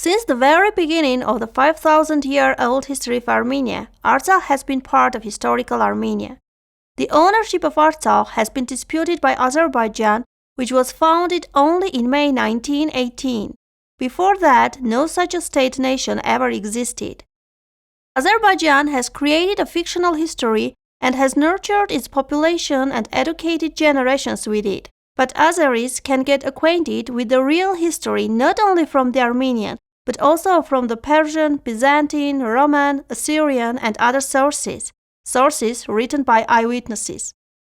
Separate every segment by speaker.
Speaker 1: Since the very beginning of the 5,000-year-old history of Armenia, Artsakh has been part of historical Armenia. The ownership of Artsakh has been disputed by Azerbaijan, which was founded only in May 1918. Before that, no such a state-nation ever existed. Azerbaijan has created a fictional history and has nurtured its population and educated generations with it. But Azeris can get acquainted with the real history not only from the Armenian, but also from the Persian, Byzantine, Roman, Assyrian, and other sources written by eyewitnesses.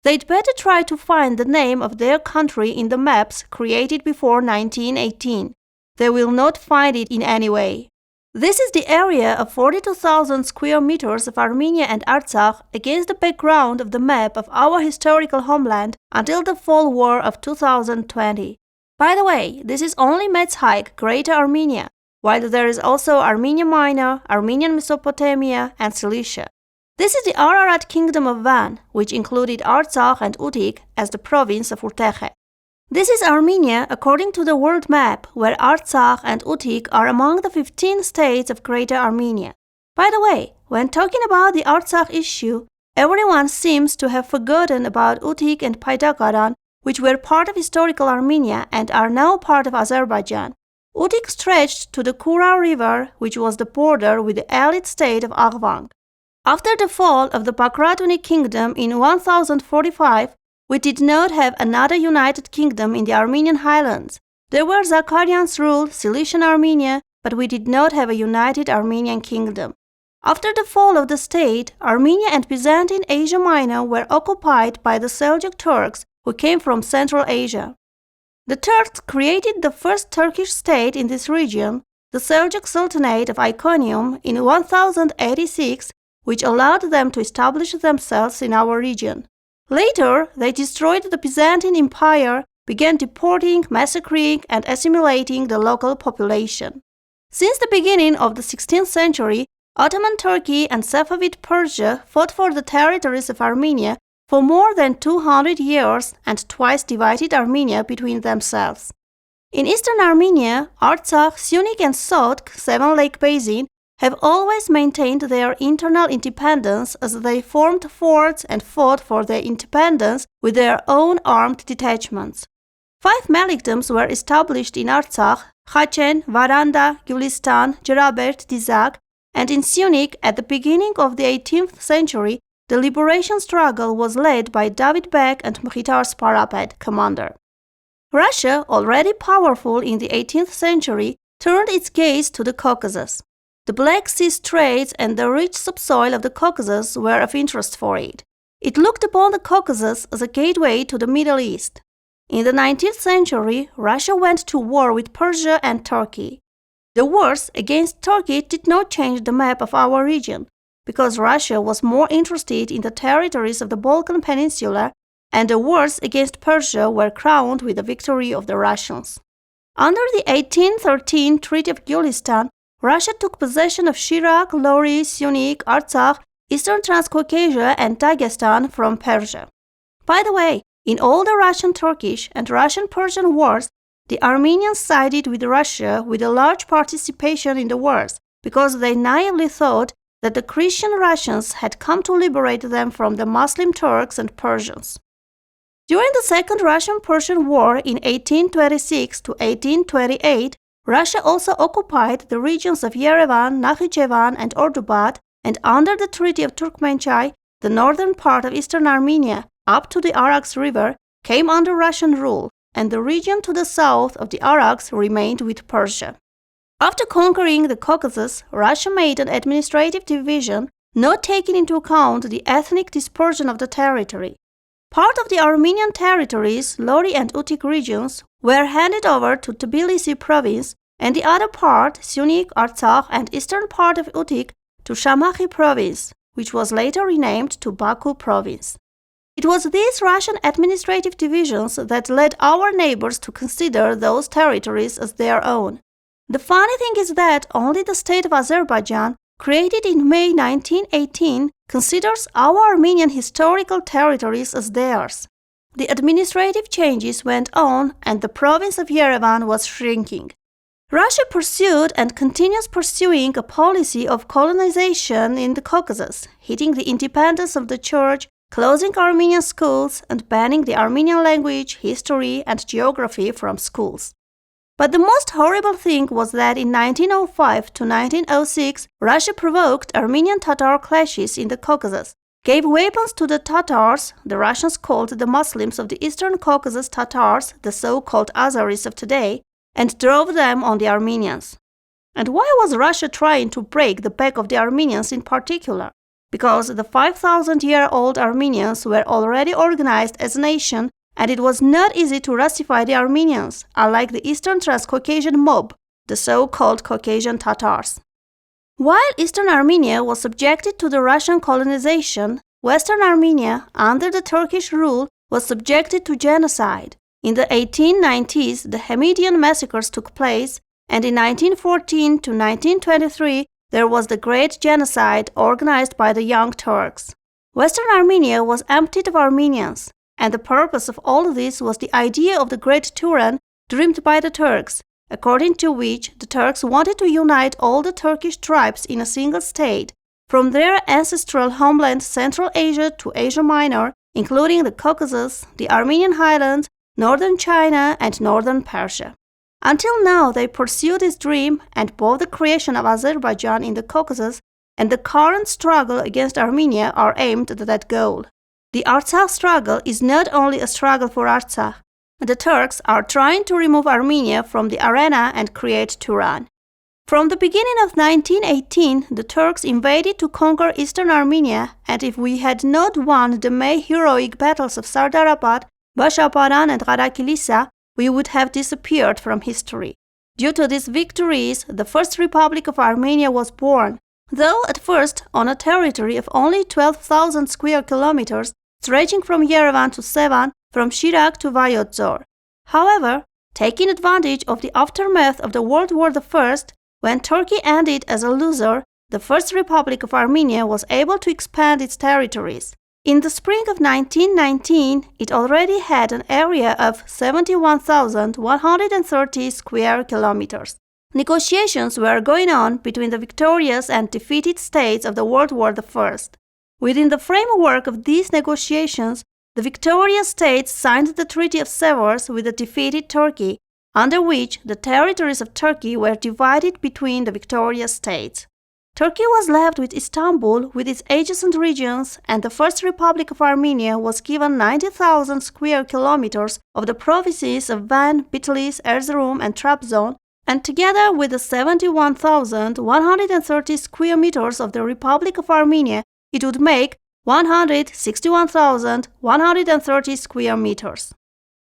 Speaker 1: They'd better try to find the name of their country in the maps created before 1918. They will not find it in any way. This is the area of 42,000 square meters of Armenia and Artsakh against the background of the map of our historical homeland until the fall war of 2020. By the way, this is only Metzhike, Greater Armenia, while there is also Armenia Minor, Armenian Mesopotamia, and Cilicia. This is the Ararat Kingdom of Van, which included Artsakh and Utik as the province of Urteche. This is Armenia according to the world map, where Artsakh and Utik are among the 15 states of Greater Armenia. By the way, when talking about the Artsakh issue, everyone seems to have forgotten about Utik and Paytakaran, which were part of historical Armenia and are now part of Azerbaijan. Utik stretched to the Kura River, which was the border with the elite state of Aghvank. After the fall of the Bakratuni kingdom in 1045, we did not have another united kingdom in the Armenian Highlands. There were Zacharians ruled Cilician Armenia, but we did not have a united Armenian kingdom. After the fall of the state, Armenia and Byzantine Asia Minor were occupied by the Seljuk Turks, who came from Central Asia. The Turks created the first Turkish state in this region, the Seljuk Sultanate of Iconium, in 1086, which allowed them to establish themselves in our region. Later, they destroyed the Byzantine Empire, began deporting, massacring, and assimilating the local population. Since the beginning of the 16th century, Ottoman Turkey and Safavid Persia fought for the territories of Armenia for more than 200 years and twice divided Armenia between themselves. In eastern Armenia, Artsakh, Syunik, and Sotk, Seven-Lake Basin, have always maintained their internal independence as they formed forts and fought for their independence with their own armed detachments. 5 malikdoms were established in Artsakh: Khachen, Varanda, Gulistan, Jarabert, Dizak, and in Syunik at the beginning of the 18th century, the liberation struggle was led by David Bek and Mkhitar Sparapet, commander. Russia, already powerful in the 18th century, turned its gaze to the Caucasus. The Black Sea Straits and the rich subsoil of the Caucasus were of interest for it. It looked upon the Caucasus as a gateway to the Middle East. In the 19th century, Russia went to war with Persia and Turkey. The wars against Turkey did not change the map of our region, because Russia was more interested in the territories of the Balkan Peninsula, and the wars against Persia were crowned with the victory of the Russians. Under the 1813 Treaty of Gulistan, Russia took possession of Shirak, Lori, Syunik, Artsakh, Eastern Transcaucasia, and Dagestan from Persia. By the way, in all the Russian-Turkish and Russian-Persian wars, the Armenians sided with Russia with a large participation in the wars, because they naively thought that the Christian Russians had come to liberate them from the Muslim Turks and Persians. During the Second Russian-Persian War in 1826 to 1828, Russia also occupied the regions of Yerevan, Nakhichevan, and it.But, and under the Treaty of Turkmenchai, the northern part of eastern Armenia, up to the Araks River, came under Russian rule, and the region to the south of the Araks remained with Persia. After conquering the Caucasus, Russia made an administrative division, not taking into account the ethnic dispersion of the territory. Part of the Armenian territories, Lori and Utik regions, were handed over to Tbilisi province, and the other part, Syunik, Artsakh, and eastern part of Utik, to Shamakhi province, which was later renamed to Baku province. It was these Russian administrative divisions that led our neighbors to consider those territories as their own. The funny thing is that only the state of Azerbaijan, created in May 1918, considers our Armenian historical territories as theirs. The administrative changes went on and the province of Yerevan was shrinking. Russia pursued and continues pursuing a policy of colonization in the Caucasus, hitting the independence of the church, closing Armenian schools, and banning the Armenian language, history, and geography from schools. But the most horrible thing was that in 1905 to 1906, Russia provoked Armenian-Tatar clashes in the Caucasus, gave weapons to the Tatars, the Russians called the Muslims of the Eastern Caucasus Tatars, the so-called Azeris of today, and drove them on the Armenians. And why was Russia trying to break the back of the Armenians in particular? Because the 5,000-year-old Armenians were already organized as a nation, and it was not easy to Russify the Armenians, unlike the Eastern Transcaucasian mob, the so-called Caucasian Tatars. While Eastern Armenia was subjected to the Russian colonization, Western Armenia, under the Turkish rule, was subjected to genocide. In the 1890s, the Hamidian massacres took place, and in 1914 to 1923, there was the Great Genocide organized by the Young Turks. Western Armenia was emptied of Armenians, and the purpose of all this was the idea of the Great Turan dreamed by the Turks, according to which the Turks wanted to unite all the Turkish tribes in a single state, from their ancestral homeland Central Asia to Asia Minor, including the Caucasus, the Armenian Highlands, northern China, and northern Persia. Until now, they pursue this dream, and both the creation of Azerbaijan in the Caucasus and the current struggle against Armenia are aimed at that goal. The Artsakh struggle is not only a struggle for Artsakh. The Turks are trying to remove Armenia from the arena and create Turan. From the beginning of 1918, the Turks invaded to conquer Eastern Armenia, and if we had not won the May heroic battles of Sardarabad, Bashaparan, and Garakilisa, we would have disappeared from history. Due to these victories, the First Republic of Armenia was born, though at first on a territory of only 12,000 square kilometers, stretching from Yerevan to Sevan, from Shirak to Vayotzor. However, taking advantage of the aftermath of the World War I, when Turkey ended as a loser, the First Republic of Armenia was able to expand its territories. In the spring of 1919, it already had an area of 71,130 square kilometers. Negotiations were going on between the victorious and defeated states of the World War I. Within the framework of these negotiations, the victorious states signed the Treaty of Sevres with the defeated Turkey, under which the territories of Turkey were divided between the victorious states. Turkey was left with Istanbul with its adjacent regions, and the First Republic of Armenia was given 90,000 square kilometers of the provinces of Van, Bitlis, Erzurum, and Trabzon, and together with the 71,130 square meters of the Republic of Armenia, it would make 161,130 square meters.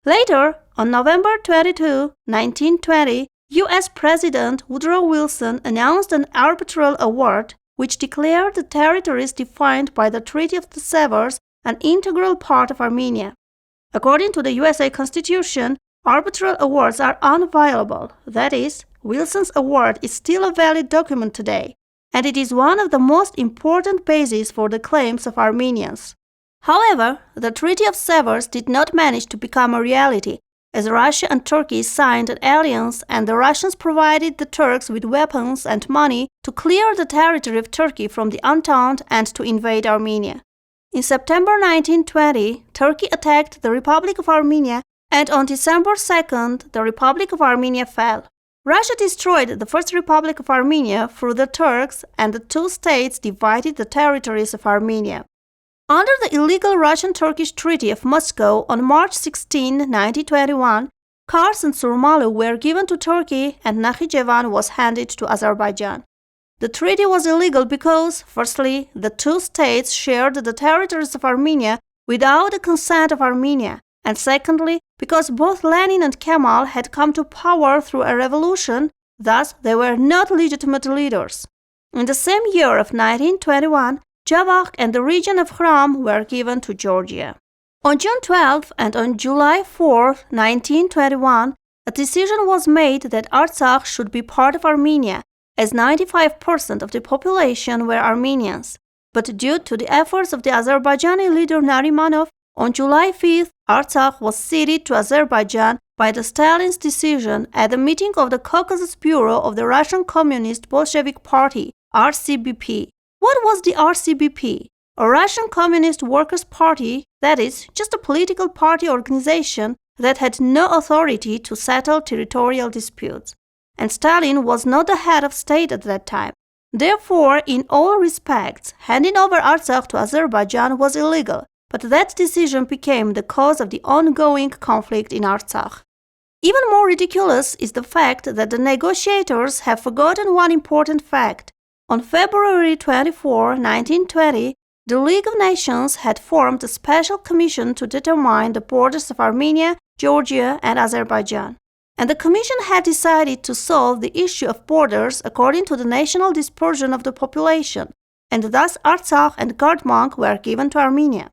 Speaker 1: Later, on November 22, 1920, U.S. President Woodrow Wilson announced an arbitral award which declared the territories defined by the Treaty of the Sevres an integral part of Armenia. According to the USA Constitution, arbitral awards are unviolable. That is, Wilson's award is still a valid document today, and it is one of the most important bases for the claims of Armenians. However, the Treaty of Sevres did not manage to become a reality, as Russia and Turkey signed an alliance and the Russians provided the Turks with weapons and money to clear the territory of Turkey from the Entente and to invade Armenia. In September 1920, Turkey attacked the Republic of Armenia, and on December 2nd, the Republic of Armenia fell. Russia destroyed the First Republic of Armenia through the Turks, and the two states divided the territories of Armenia. Under the illegal Russian-Turkish Treaty of Moscow on March 16, 1921, Kars and Surmalu were given to Turkey and Nakhichevan was handed to Azerbaijan. The treaty was illegal because, firstly, the two states shared the territories of Armenia without the consent of Armenia, and secondly, because both Lenin and Kemal had come to power through a revolution, thus they were not legitimate leaders. In the same year of 1921, Aghvank and the region of Khram were given to Georgia. On June 12 and on July 4, 1921, a decision was made that Artsakh should be part of Armenia, as 95% of the population were Armenians. But due to the efforts of the Azerbaijani leader Narimanov, on July 5, Artsakh was ceded to Azerbaijan by the Stalin's decision at the meeting of the Caucasus Bureau of the Russian Communist Bolshevik Party, RCBP. What was the RCBP? A Russian Communist Workers' Party, that is, just a political party organization that had no authority to settle territorial disputes. And Stalin was not the head of state at that time. Therefore, in all respects, handing over Artsakh to Azerbaijan was illegal, but that decision became the cause of the ongoing conflict in Artsakh. Even more ridiculous is the fact that the negotiators have forgotten one important fact. On February 24, 1920, the League of Nations had formed a special commission to determine the borders of Armenia, Georgia, and Azerbaijan. And the commission had decided to solve the issue of borders according to the national dispersion of the population, and thus Artsakh and Gardmank were given to Armenia.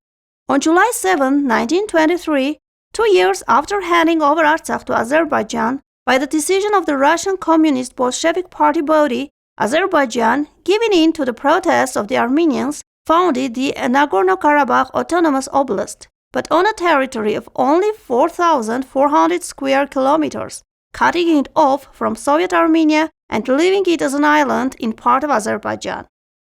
Speaker 1: On July 7, 1923, 2 years after handing over Artsakh to Azerbaijan, by the decision of the Russian Communist Bolshevik Party body, Azerbaijan, giving in to the protests of the Armenians, founded the Nagorno-Karabakh Autonomous Oblast, but on a territory of only 4,400 square kilometers, cutting it off from Soviet Armenia and leaving it as an island in part of Azerbaijan.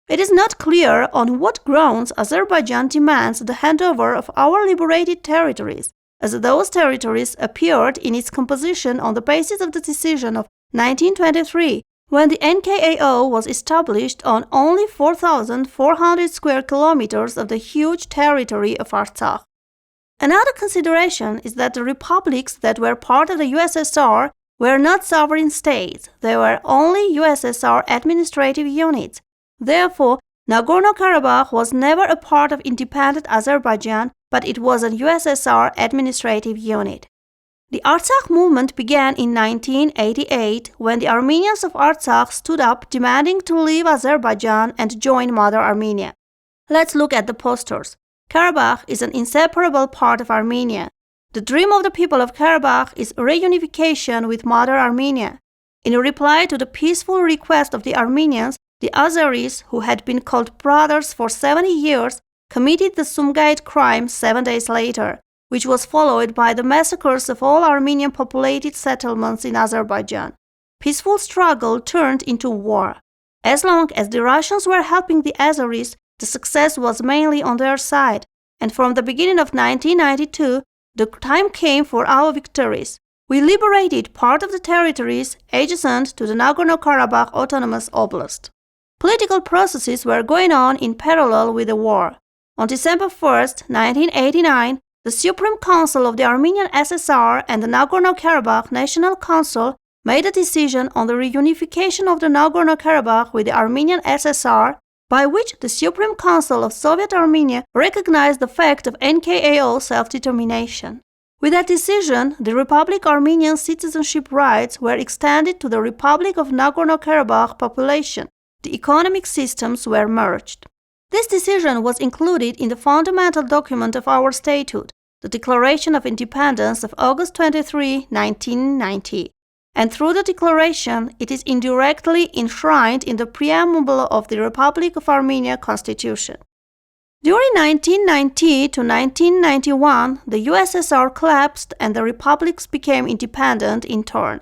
Speaker 1: It is not clear on what grounds Azerbaijan demands the handover of our liberated territories, as those territories appeared in its composition on the basis of the decision of 1923, when the NKAO was established on only 4,400 square kilometers of the huge territory of Artsakh. Another consideration is that the republics that were part of the USSR were not sovereign states, they were only USSR administrative units. Therefore, Nagorno-Karabakh was never a part of independent Azerbaijan, but it was a USSR administrative unit. The Artsakh movement began in 1988 when the Armenians of Artsakh stood up demanding to leave Azerbaijan and join Mother Armenia. Let's look at the posters. Karabakh is an inseparable part of Armenia. The dream of the people of Karabakh is reunification with Mother Armenia. In reply to the peaceful request of the Armenians, the Azeris, who had been called brothers for 70 years, committed the Sumgait crime 7 days later, which was followed by the massacres of all Armenian populated settlements in Azerbaijan. Peaceful struggle turned into war. As long as the Russians were helping the Azeris, the success was mainly on their side, and from the beginning of 1992, the time came for our victories. We liberated part of the territories adjacent to the Nagorno-Karabakh Autonomous Oblast. Political processes were going on in parallel with the war. On December 1, 1989, the Supreme Council of the Armenian SSR and the Nagorno-Karabakh National Council made a decision on the reunification of the Nagorno-Karabakh with the Armenian SSR, by which the Supreme Council of Soviet Armenia recognized the fact of NKAO self-determination. With that decision, the Republic Armenian citizenship rights were extended to the Republic of Nagorno-Karabakh population. The economic systems were merged. This decision was included in the fundamental document of our statehood, the Declaration of Independence of August 23, 1990. And through the declaration, it is indirectly enshrined in the preamble of the Republic of Armenia Constitution. During 1990 to 1991, the USSR collapsed and the republics became independent in turn.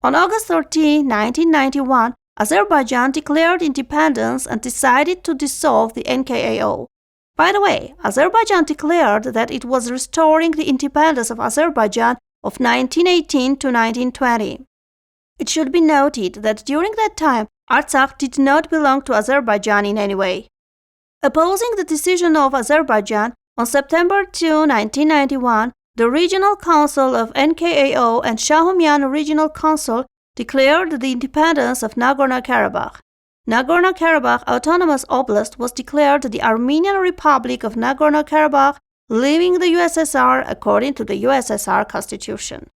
Speaker 1: On August 13, 1991, Azerbaijan declared independence and decided to dissolve the NKAO. By the way, Azerbaijan declared that it was restoring the independence of Azerbaijan of 1918 to 1920. It should be noted that during that time, Artsakh did not belong to Azerbaijan in any way. Opposing the decision of Azerbaijan, on September 2, 1991, the Regional Council of NKAO and Shahumyan Regional Council declared the independence of Nagorno-Karabakh. Nagorno-Karabakh Autonomous Oblast was declared the Armenian Republic of Nagorno-Karabakh, leaving the USSR according to the USSR Constitution.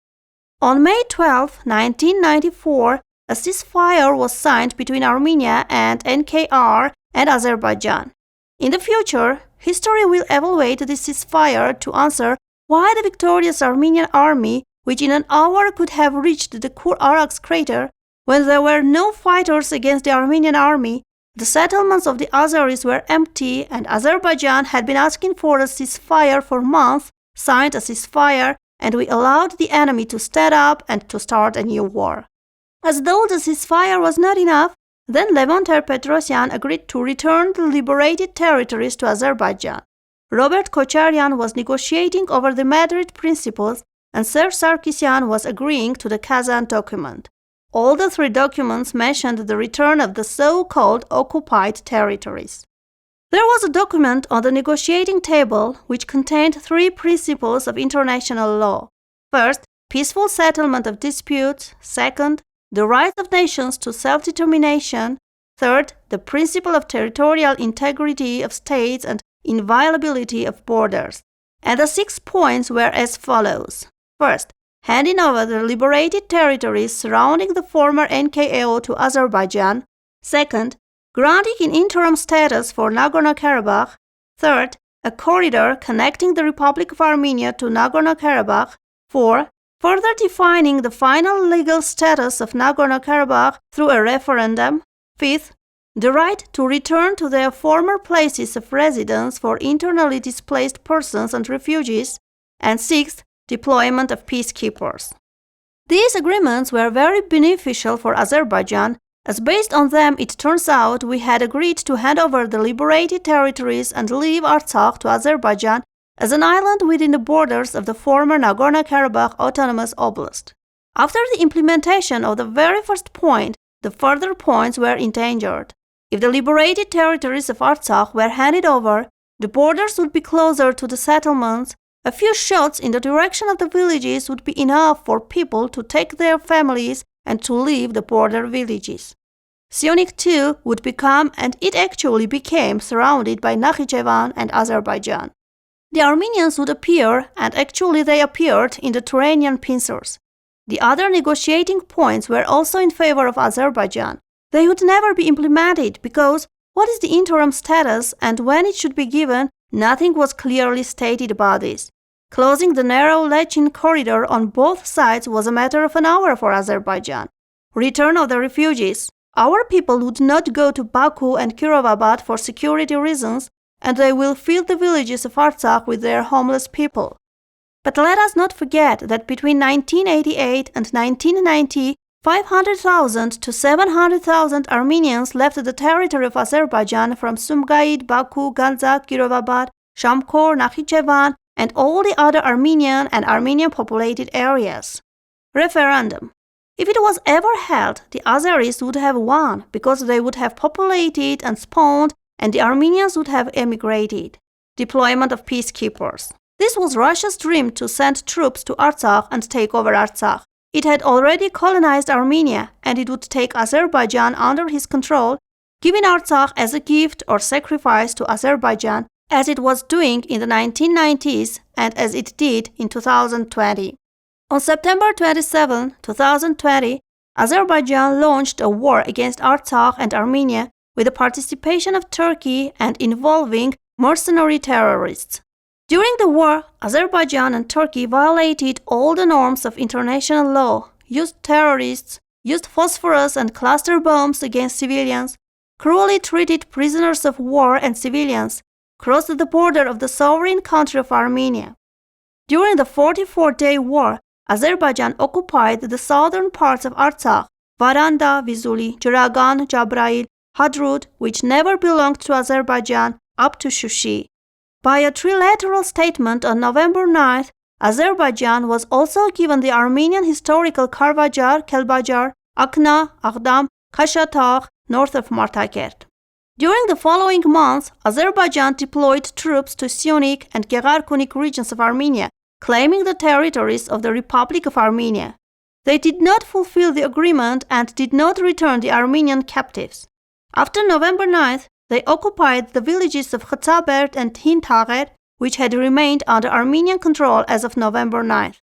Speaker 1: On May 12, 1994, a ceasefire was signed between Armenia and NKR and Azerbaijan. In the future, history will evaluate this ceasefire to answer why the victorious Armenian army, which in an hour could have reached the Kura crater, when there were no fighters against the Armenian army, the settlements of the Azeris were empty and Azerbaijan had been asking for a ceasefire for months, signed a ceasefire, and we allowed the enemy to stand up and to start a new war. As though the ceasefire was not enough, then Levon Ter-Petrosyan agreed to return the liberated territories to Azerbaijan. Robert Kocharian was negotiating over the Madrid Principles, and Serge Sarkisyan was agreeing to the Kazan document. All the three documents mentioned the return of the so-called occupied territories. There was a document on the negotiating table which contained three principles of international law. First, peaceful settlement of disputes. Second, the right of nations to self-determination. Third, the principle of territorial integrity of states and inviolability of borders. And the 6 points were as follows. First, handing over the liberated territories surrounding the former NKAO to Azerbaijan. Second, granting an interim status for Nagorno-Karabakh. Third, a corridor connecting the Republic of Armenia to Nagorno-Karabakh. 4. Further defining the final legal status of Nagorno-Karabakh through a referendum. 5th, the right to return to their former places of residence for internally displaced persons and refugees. And 6th, deployment of peacekeepers. These agreements were very beneficial for Azerbaijan, as based on them it turns out we had agreed to hand over the liberated territories and leave Artsakh to Azerbaijan as an island within the borders of the former Nagorno-Karabakh Autonomous Oblast. After the implementation of the very first point, the further points were endangered. If the liberated territories of Artsakh were handed over, the borders would be closer to the settlements. A few shots in the direction of the villages would be enough for people to take their families and to leave the border villages. Syunik too would become, and it actually became, surrounded by Nakhichevan and Azerbaijan. The Armenians would appear, and actually they appeared, in the Turanian pincers. The other negotiating points were also in favor of Azerbaijan. They would never be implemented because what is the interim status and when it should be given, nothing was clearly stated about this. Closing the narrow Lechin corridor on both sides was a matter of an hour for Azerbaijan. Return of the refugees. Our people would not go to Baku and Kirovabat for security reasons, and they will fill the villages of Artsakh with their homeless people. But let us not forget that between 1988 and 1990, 500,000 to 700,000 Armenians left the territory of Azerbaijan from Sumgait, Baku, Ganzak, Kirovabat, Shamkor, Nakhichevan, and all the other Armenian and Armenian-populated areas. Referendum. If it was ever held, the Azeris would have won because they would have populated and spawned, and the Armenians would have emigrated. Deployment of peacekeepers. This was Russia's dream to send troops to Artsakh and take over Artsakh. It had already colonized Armenia, and it would take Azerbaijan under his control, giving Artsakh as a gift or sacrifice to Azerbaijan, as it was doing in the 1990s and as it did in 2020. On September 27, 2020, Azerbaijan launched a war against Artsakh and Armenia with the participation of Turkey and involving mercenary terrorists. During the war, Azerbaijan and Turkey violated all the norms of international law, used terrorists, used phosphorus and cluster bombs against civilians, cruelly treated prisoners of war and civilians, crossed the border of the sovereign country of Armenia. During the 44-day war, Azerbaijan occupied the southern parts of Artsakh, Varanda, Vizuli, Jaragan, Jabrail, Hadrut, which never belonged to Azerbaijan, up to Shushi. By a trilateral statement on November 9th, Azerbaijan was also given the Armenian historical Karvajar, Kelbajar, Akhna, Aghdam, Khashatagh, north of Martakert. During the following months, Azerbaijan deployed troops to Syunik and Geghar-Kunik regions of Armenia, claiming the territories of the Republic of Armenia. They did not fulfill the agreement and did not return the Armenian captives. After November 9th, they occupied the villages of Khatsabert and Hintagher, which had remained under Armenian control as of November 9th.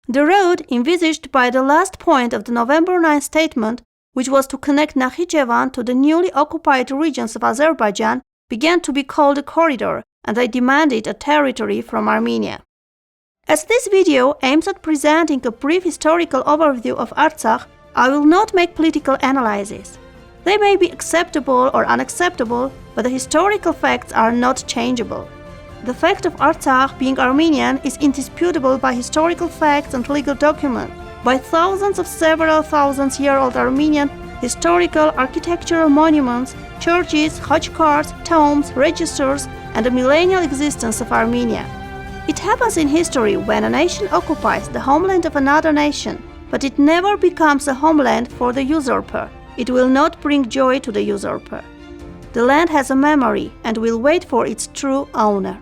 Speaker 1: The road envisaged by the last point of the November 9th statement, which was to connect Nakhichevan to the newly occupied regions of Azerbaijan, began to be called a corridor, and they demanded a territory from Armenia. As this video aims at presenting a brief historical overview of Artsakh, I will not make political analysis. They may be acceptable or unacceptable, but the historical facts are not changeable. The fact of Artsakh being Armenian is indisputable by historical facts and legal documents, by thousands of several thousand-year-old Armenian historical architectural monuments, churches, hojkards, tombs, registers, and the millennial existence of Armenia. It happens in history when a nation occupies the homeland of another nation, but it never becomes a homeland for the usurper. It will not bring joy to the usurper. The land has a memory and will wait for its true owner.